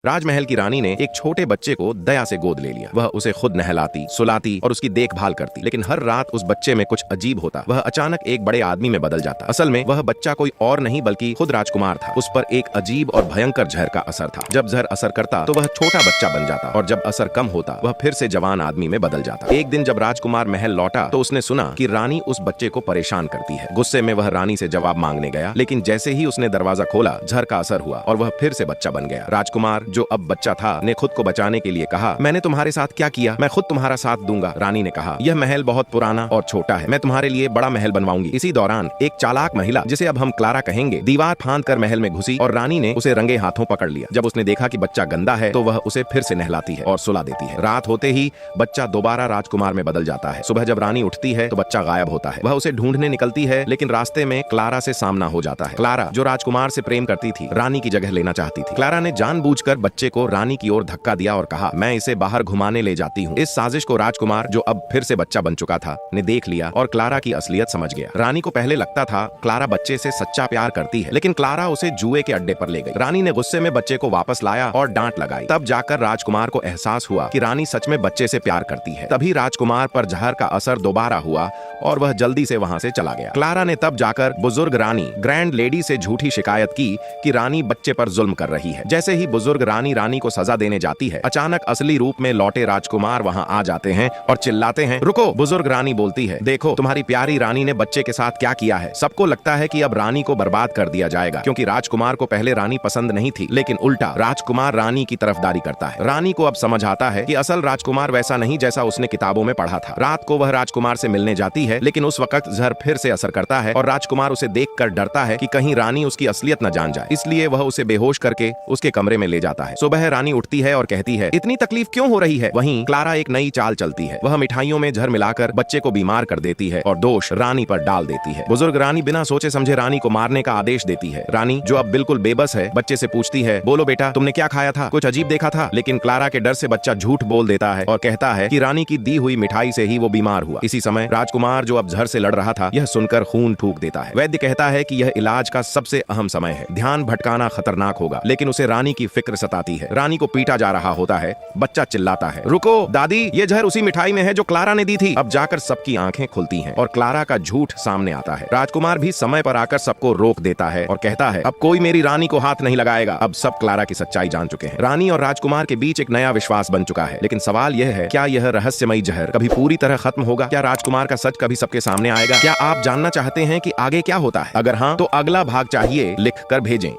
राजमहल की रानी ने एक छोटे बच्चे को दया से गोद ले लिया। वह उसे खुद नहलाती, सुलाती और उसकी देखभाल करती, लेकिन हर रात उस बच्चे में कुछ अजीब होता। वह अचानक एक बड़े आदमी में बदल जाता। असल में वह बच्चा कोई और नहीं बल्कि खुद राजकुमार था। उस पर एक अजीब और भयंकर जहर का असर था। जब जहर असर करता तो वह छोटा बच्चा बन जाता और जब असर कम होता वह फिर से जवान आदमी में बदल जाता। एक दिन जब राजकुमार महल लौटा तो उसने सुना कि रानी उस बच्चे को परेशान करती है। गुस्से में वह रानी से जवाब मांगने गया, लेकिन जैसे ही उसने दरवाजा खोला जहर का असर हुआ और वह फिर से बच्चा बन गया। राजकुमार जो अब बच्चा था ने खुद को बचाने के लिए कहा, मैंने तुम्हारे साथ क्या किया, मैं खुद तुम्हारा साथ दूंगा। रानी ने कहा, यह महल बहुत पुराना और छोटा है, मैं तुम्हारे लिए बड़ा महल बनवाऊंगी। इसी दौरान एक चालाक महिला, जिसे अब हम क्लारा कहेंगे, दीवार फांद कर महल में घुसी और रानी ने उसे रंगे हाथों पकड़ लिया। जब उसने देखा कि बच्चा गंदा है तो वह उसे फिर से नहलाती है और सुला देती है। रात होते ही बच्चा दोबारा राजकुमार में बदल जाता है। सुबह जब रानी उठती है तो बच्चा गायब होता है। वह उसे ढूंढने निकलती है, लेकिन रास्ते में क्लारा से सामना हो जाता है। क्लारा जो राजकुमार से प्रेम करती थी, रानी की जगह लेना चाहती थी। क्लारा ने जानबूझकर बच्चे को रानी की ओर धक्का दिया और कहा, मैं इसे बाहर घुमाने ले जाती हूँ। इस साजिश को राजकुमार, जो अब फिर से बच्चा बन चुका था, ने देख लिया और क्लारा की असलियत समझ गया। रानी को पहले लगता था क्लारा बच्चे से सच्चा प्यार करती है, लेकिन क्लारा उसे जुए के अड्डे पर ले गई। रानी ने गुस्से में बच्चे को वापस लाया और डांट लगाई। तब जाकर राजकुमार को एहसास हुआ कि रानी सच में बच्चे से प्यार करती है। तभी राजकुमार पर जहर का असर दोबारा हुआ और वह जल्दी से वहां से चला गया। क्लारा ने तब जाकर बुजुर्ग रानी, ग्रैंड लेडी से झूठी शिकायत की कि रानी बच्चे पर जुल्म कर रही है। जैसे ही बुजुर्ग रानी को सजा देने जाती है, अचानक असली रूप में लौटे राजकुमार वहां आ जाते हैं और चिल्लाते हैं, रुको। बुजुर्ग रानी बोलती है, देखो तुम्हारी प्यारी रानी ने बच्चे के साथ क्या किया है। सबको लगता है कि अब रानी को बर्बाद कर दिया जाएगा, क्योंकि राजकुमार को पहले रानी पसंद नहीं थी, लेकिन उल्टा राजकुमार रानी की तरफदारी करता है। रानी को अब समझ आता है कि असल राजकुमार वैसा नहीं जैसा उसने किताबों में पढ़ा था। रात को वह राजकुमार से मिलने जाती है, लेकिन उस वक्त जहर फिर से असर करता है और राजकुमार उसे देखकर डरता है कि कहीं रानी उसकी असलियत न जान जाए, इसलिए वह उसे बेहोश करके उसके कमरे में ले जाता है। सुबह रानी उठती है और कहती है, इतनी तकलीफ क्यों हो रही है। वहीं क्लारा एक नई चाल चलती है। वह मिठाइयों में जहर मिलाकर बच्चे को बीमार कर देती है और दोष रानी पर डाल देती है। बुजुर्ग रानी बिना सोचे समझे रानी को मारने का आदेश देती है। रानी, जो अब बिल्कुल बेबस है, बच्चे से पूछती है, बोलो बेटा, तुमने क्या खाया था, कुछ अजीब देखा था। लेकिन क्लारा के डर से बच्चा झूठ बोल देता है और कहता है कि रानी की दी हुई मिठाई से ही वो बीमार हुआ। इसी समय राजकुमार, जो अब जहर से लड़ रहा था, यह सुनकर खून थूक देता है। वैद्य कहता है कि यह इलाज का सबसे अहम समय है, ध्यान भटकाना खतरनाक होगा। लेकिन उसे रानी की फिक्र सताती है। रानी को पीटा जा रहा होता है। बच्चा चिल्लाता है, रुको दादी, ये जहर उसी मिठाई में है जो क्लारा ने दी थी। अब जाकर सबकी आंखें खुलती हैं और क्लारा का झूठ सामने आता है। राजकुमार भी समय पर आकर सबको रोक देता है और कहता है, अब कोई मेरी रानी को हाथ नहीं लगाएगा। अब सब क्लारा की सच्चाई जान चुके हैं। रानी और राजकुमार के बीच एक नया विश्वास बन चुका है। लेकिन सवाल यह है, क्या यह रहस्यमयी जहर कभी पूरी तरह खत्म होगा? क्या राजकुमार का सच कभी सबके सामने आएगा? क्या आप जानना चाहते हैं कि आगे क्या होता है? अगर हाँ, तो अगला भाग चाहिए लिख कर भेजें।